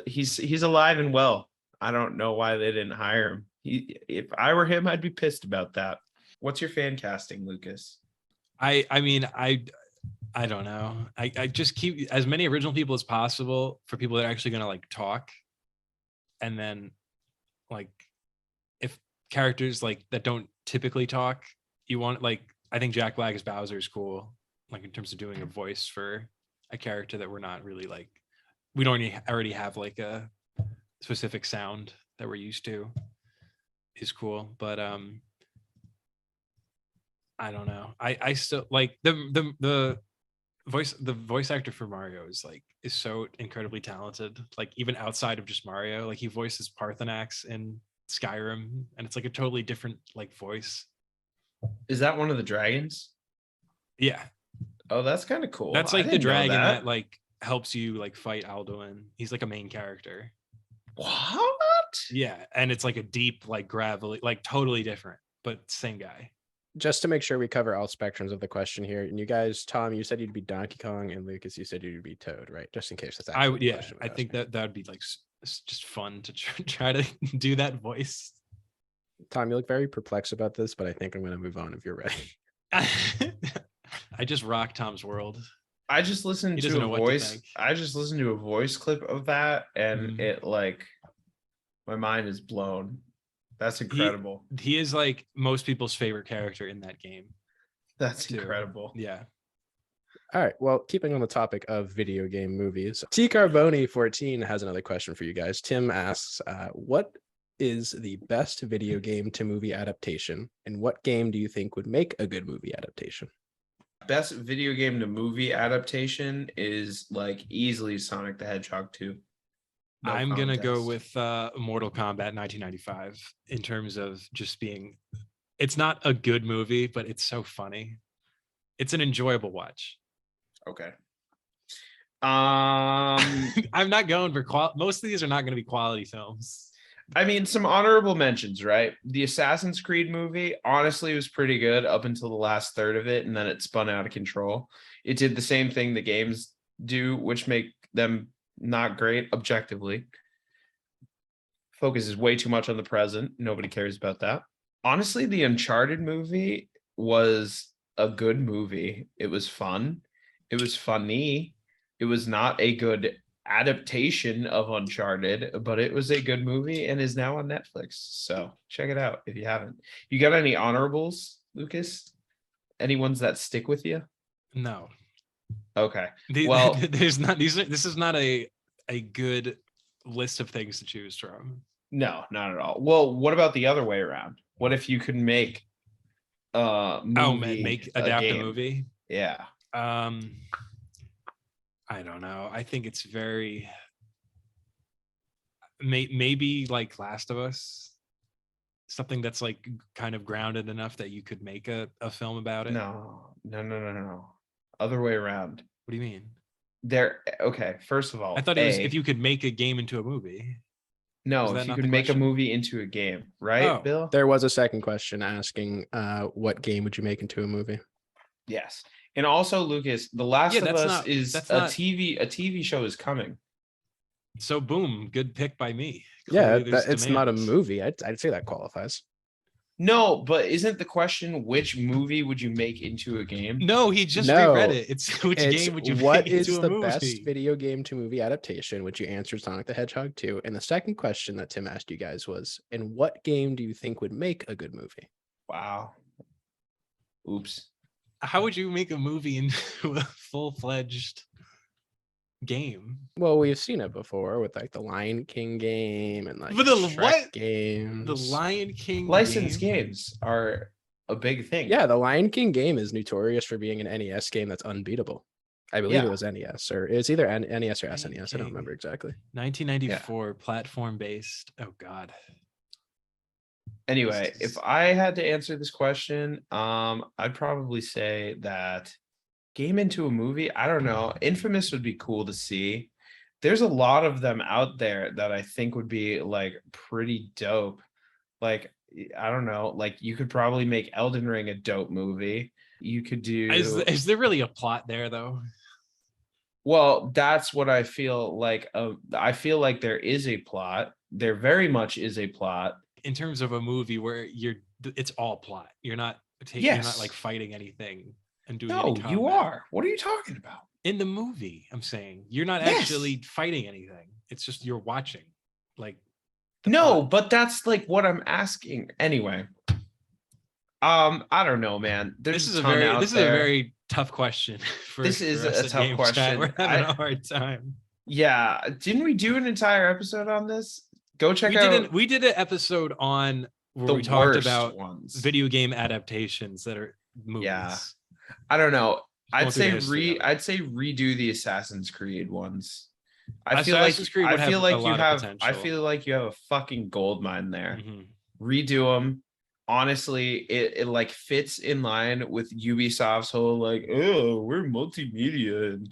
He's alive and well. I don't know why they didn't hire him. If I were him, I'd be pissed about that. What's your fan casting, Lucas? I mean, I don't know. I just keep as many original people as possible for people that are actually gonna like talk, and then like if characters like that don't typically talk, you want like I think Jack Black as Bowser is cool, like in terms of doing a voice for a character that we're not really like. We don't already have like a specific sound that we're used to is cool. But I don't know. I still like the voice actor for Mario is so incredibly talented. Like even outside of just Mario, like he voices Parthenax in Skyrim, and it's like a totally different like voice. Is that one of the dragons? Yeah, Oh, that's kind of cool. that's I like the didn't know dragon that like helps you like fight Alduin. He's like a main character. What? Yeah, and it's like a deep, like gravelly, like totally different, but same guy. Just to make sure we cover all spectrums of the question here, and you guys, Tom, you said you'd be Donkey Kong, and Lucas, you said you'd be Toad, right? Just in case that's I actually would, the yeah, question I we're think asking. that would be like just fun to try to do that voice. Tom, you look very perplexed about this, but I think I'm going to move on if you're ready. I just rock Tom's world. I just listened He doesn't to a know what to voice. think. I just listened to a voice clip of that, and Mhm. it like my mind is blown. That's incredible. He is like most people's favorite character in that game. That's too. incredible. Yeah. All right. Well, keeping on the topic of video game movies, T Carboni 14 has another question for you guys. Tim asks, what is the best video game to movie adaptation, and what game do you think would make a good movie adaptation? Best video game to movie adaptation is like easily Sonic the Hedgehog 2. No I'm gonna go contest. with Mortal Kombat 1995 in terms of just being. It's not a good movie, but it's so funny. It's an enjoyable watch. Okay. I'm not going for most of these are not going to be quality films. I mean, some honorable mentions, right? The Assassin's Creed movie, honestly, was pretty good up until the last third of it, and then it spun out of control. It did the same thing the games do, which make them not great objectively. Focuses way too much on the present. Nobody cares about that. Honestly, the Uncharted movie was a good movie. It was fun. It was funny. It was not a good adaptation of Uncharted, but it was a good movie and is now on Netflix. So check it out if you haven't. You got any honorables, Lucas? Any ones that stick with you? No. Okay. Well, there's not these. This is not a good list of things to choose from. no, not at all. Well, what about the other way around? What if you could make movie adapt a game? movie? Yeah. I don't know. I think it's very maybe like Last of Us, something that's like kind of grounded enough that you could make a film about it. No. Other way around. What do you mean? Okay, first of all, I thought it was if you could make a game into a movie. No, if you could make a movie into a game, right, Oh. Bill? There was a second question asking, what game would you make into a movie? Yes. And also, Lucas, The Last of Us is a TV show is coming. So boom, good pick by me. Yeah, Clearly there's it's not a demands. movie. I'd say that qualifies. No, but isn't the question which movie would you make into a game? No, he just No, reread it. It's which It's game would you what make is into the a movie? best video game to movie adaptation, which you answered Sonic the Hedgehog 2. And the second question that Tim asked you guys was, and what game do you think would make a good movie? Wow. Oops. How would you make a movie into a full-fledged game? Well, we've seen it before with like the Lion King game and like But the Shrek what? games. The Lion King Licensed game? games are a big thing. Yeah, the Lion King game is notorious for being an NES game that's unbeatable. I believe Yeah. it was NES, or it's either NES or SNES. I don't King. remember exactly. 1994 platform-based. Oh God. Anyway, This if is- I had to answer this question, I'd probably say that game into a movie, I don't know. Infamous would be cool to see. There's a lot of them out there that I think would be like pretty dope. Like, I don't know, like you could probably make Elden Ring a dope movie. You could do Is there really a plot there though? well, that's what I feel like. I feel like there is a plot. There very much is a plot. In terms of a movie where it's all plot. You're not taking, you're not Yes. like fighting anything and doing No, any you combat. are. What are you talking about? In the movie, I'm saying you're not Yes. actually fighting anything. It's just you're watching. Like the No, plot. but that's like what I'm asking. Anyway, I don't know, man. There's this is a ton out there. very tough question. For This is for us a at tough Game Chat. question. We're having a hard time. Yeah, didn't we do an entire episode on this? Go check out We did an episode on where the we talked worst about ones. video game adaptations that are movies. Yeah. I don't know. Going I'd through the say history of it. I'd say redo the Assassin's Creed ones. I feel Assassin's Creed would I feel have a like you lot of have I potential. feel like you have a fucking gold mine there. Mhm. Redo them. Honestly, it like fits in line with Ubisoft's whole like, oh, we're multimedia and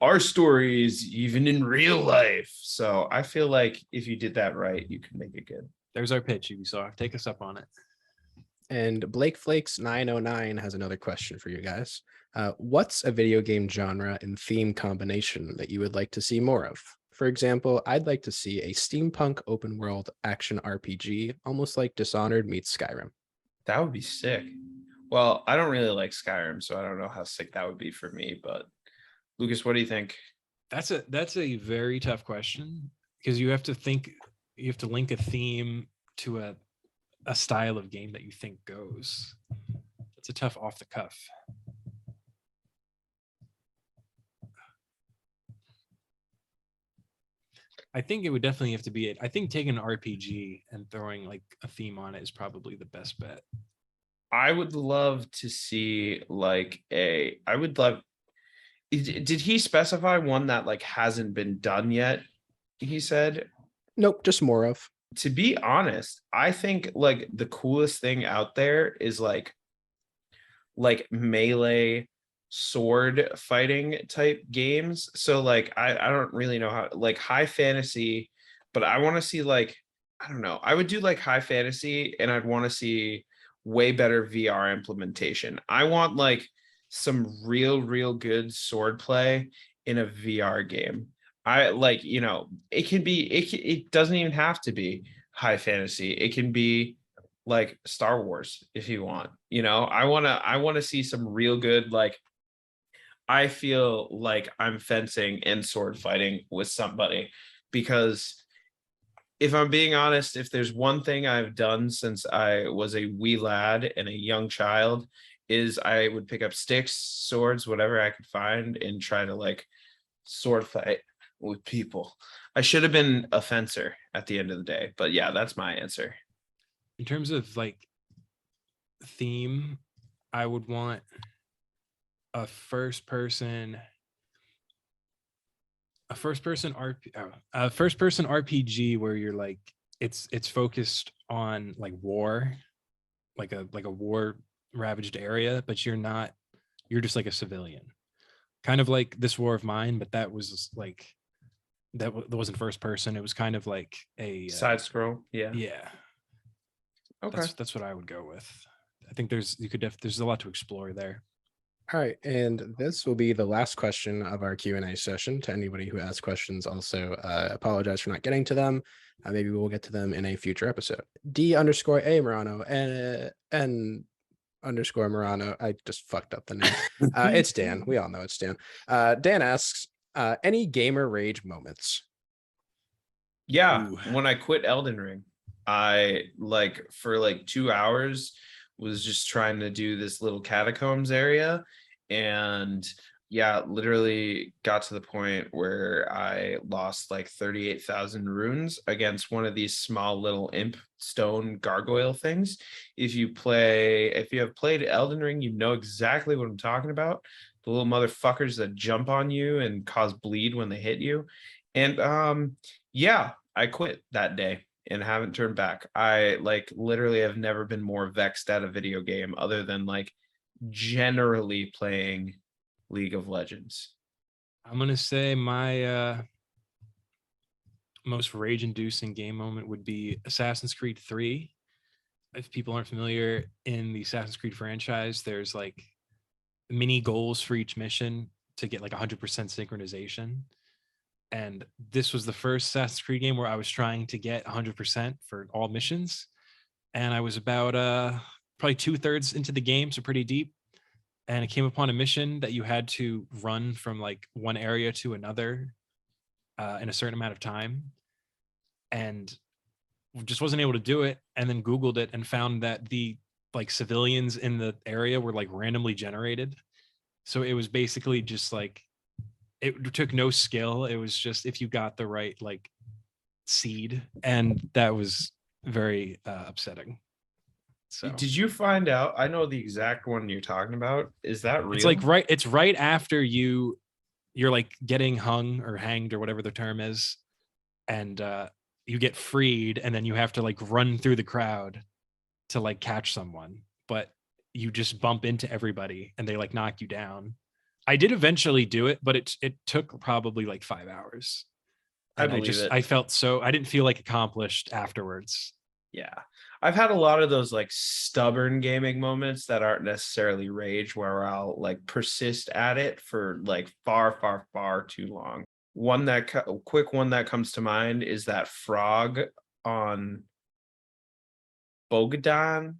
our stories even in real life. So I feel like if you did that right, you could make it good. There's our pitch, Ubisoft. Take us up on it. And Blake Flakes 909 has another question for you guys. What's a video game genre and theme combination that you would like to see more of? For example, I'd like to see a steampunk open world action RPG, almost like Dishonored meets Skyrim. That would be sick. Well, I don't really like Skyrim, so I don't know how sick that would be for me. But Lucas, what do you think? That's a very tough question because you have to link a theme to a style of game that you think goes. It's a tough off the cuff. I think it would definitely have to be it. I think taking an RPG and throwing like a theme on it is probably the best bet. I would love to see like I would love. Did he specify one that like hasn't been done yet? He said. Nope, just more of. To be honest, I think like the coolest thing out there is like melee sword fighting type games. So like I don't really know how like high fantasy, but I want to see like I don't know. I would do like high fantasy and I'd want to see way better VR implementation. I want like some real good sword play in a VR game. I like, it can be it doesn't even have to be high fantasy. It can be like Star Wars if you want. I want to see some real good like I feel like I'm fencing and sword fighting with somebody because if I'm being honest, if there's one thing I've done since I was a wee lad and a young child is I would pick up sticks, swords, whatever I could find and try to like sword fight with people. I should have been a fencer at the end of the day, but yeah, that's my answer. In terms of like theme, I would want a first person RPG where you're like it's focused on like war, like a war ravaged area, but you're just like a civilian, kind of like This War of Mine, but that was like that wasn't first person. It was kind of like a side scroll. Yeah. Okay. That's what I would go with. I think there's a lot to explore there. All right, and this will be the last question of our Q&A session. To anybody who asked questions, also apologize for not getting to them. Maybe we'll get to them in a future episode. D_A Morano and N_ Morano. I just fucked up the name. It's Dan. We all know it's Dan. Dan asks, any gamer rage moments? Yeah, Ooh. when I quit Elden Ring, I like for like 2 hours was just trying to do this little catacombs area and yeah, literally got to the point where I lost like 38,000 runes against one of these small little imp stone gargoyle things. If you have played Elden Ring, you know exactly what I'm talking about. The little motherfuckers that jump on you and cause bleed when they hit you. And yeah, I quit that day and haven't turned back. I like literally have never been more vexed at a video game other than like generally playing League of Legends. I'm gonna say my most rage-inducing game moment would be Assassin's Creed 3. If people aren't familiar, in the Assassin's Creed franchise, there's like mini goals for each mission to get like 100% synchronization. And this was the first Assassin's Creed game where I was trying to get 100% for all missions. And I was about probably 2/3 into the game, so pretty deep. And I came upon a mission that you had to run from like one area to another in a certain amount of time. And just wasn't able to do it. And then Googled it and found that the like civilians in the area were like randomly generated. So it was basically just like, it took no skill. It was just if you got the right like seed, and that was very upsetting. So Did you find out? I know the exact one you're talking about. Is that real? it's like it's right after you're like getting hung or hanged or whatever the term is, and you get freed, and then you have to like run through the crowd to like catch someone, but you just bump into everybody and they like knock you down. I did eventually do it, but it took probably like 5 hours. I And believe it. I felt so, I didn't feel like accomplished afterwards. Yeah. I've had a lot of those like stubborn gaming moments that aren't necessarily rage, where I'll like persist at it for like far too long. Quick one that comes to mind is that frog on Bogadon,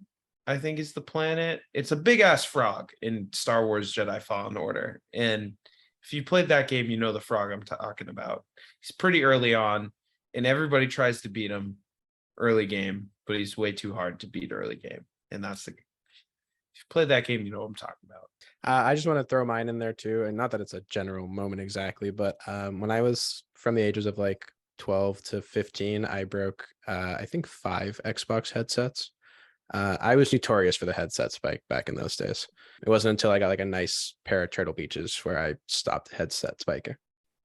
I think is the planet. It's a big ass frog in Star Wars Jedi Fallen Order. And if you played that game, you know the frog I'm talking about. He's pretty early on, and everybody tries to beat him early game, but he's way too hard to beat early game. And that's the, if you played that game, you know what I'm talking about. I just want to throw mine in there too, and not that it's a general moment exactly, but when I was from the ages of like 12 to 15, I broke I think 5 Xbox headsets. I was notorious for the headset spike back in those days. It wasn't until I got like a nice pair of Turtle Beaches where I stopped headset spiking.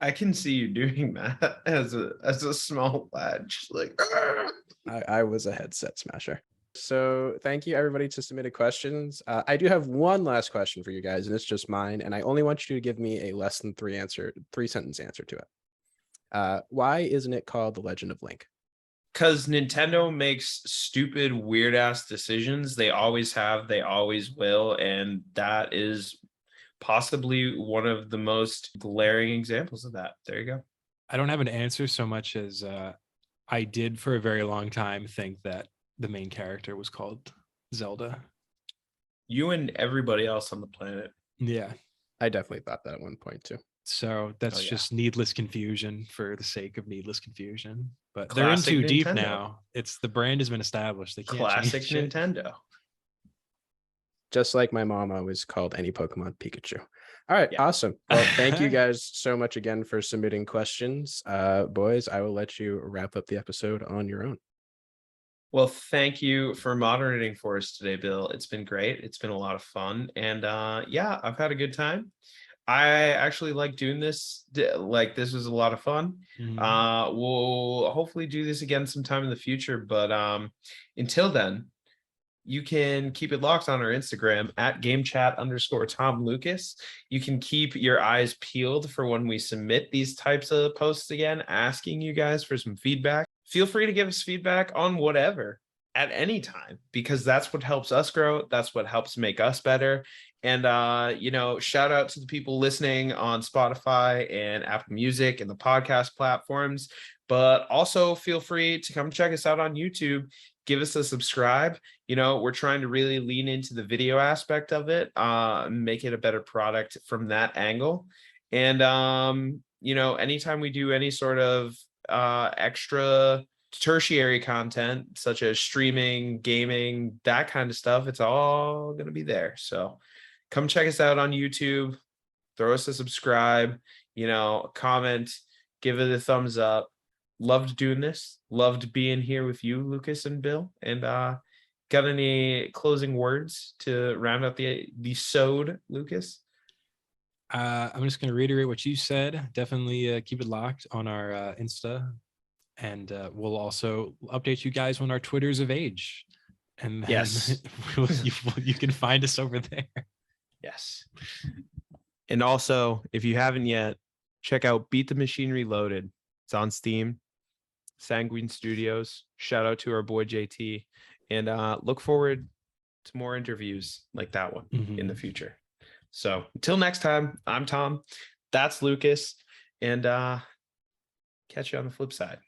I can see you doing that as a small lad, just like I was a headset smasher. So thank you everybody to submitted questions. I do have one last question for you guys, and it's just mine, and I only want you to give me a less than 3-sentence answer to it. Why isn't it called The Legend of Link? because Nintendo makes stupid, weird ass decisions. They always have, they always will, and that is possibly one of the most glaring examples of that. There you go. I don't have an answer so much as I did for a very long time think that the main character was called Zelda. You and everybody else on the planet. Yeah. I definitely thought that at one point too. So that's yeah. just needless confusion for the sake of needless confusion. But Classic they're in too deep Nintendo. now. It's the brand has been established. They can't Classic change it. Nintendo. Just like my mom always called any Pokemon Pikachu. All right, Yeah. awesome. Well, thank you guys so much again for submitting questions. Boys, I will let you wrap up the episode on your own. Well, thank you for moderating for us today, Bill. It's been great. It's been a lot of fun. And yeah, I've had a good time. I actually like doing this. Like, this was a lot of fun. Mhm. We'll hopefully do this again sometime in the future. But until then, you can keep it locked on our Instagram at GameChat_Tom Lucas. You can keep your eyes peeled for when we submit these types of posts again, asking you guys for some feedback. Feel free to give us feedback on whatever at any time, because that's what helps us grow. That's what helps make us better. And shout out to the people listening on Spotify and Apple Music and the podcast platforms. But also feel free to come check us out on YouTube. Give us a subscribe. We're trying to really lean into the video aspect of it, make it a better product from that angle. And anytime we do any sort of extra tertiary content, such as streaming, gaming, that kind of stuff, it's all going to be there. So come check us out on YouTube, throw us a subscribe, comment, give it a thumbs up. Loved doing this. Loved being here with you, Lucas and Bill. And got any closing words to round out the sode, Lucas? I'm just going to reiterate what you said. Definitely keep it locked on our Insta, and we'll also update you guys when our Twitter's of age. And then yes, you can find us over there. Yes. And also, if you haven't yet, check out Beat the Machine Reloaded. It's on Steam. Sanguine Studios. Shout out to our boy JT, and look forward to more interviews like that one in the future. So until next time, I'm Tom, that's Lucas, and catch you on the flip side.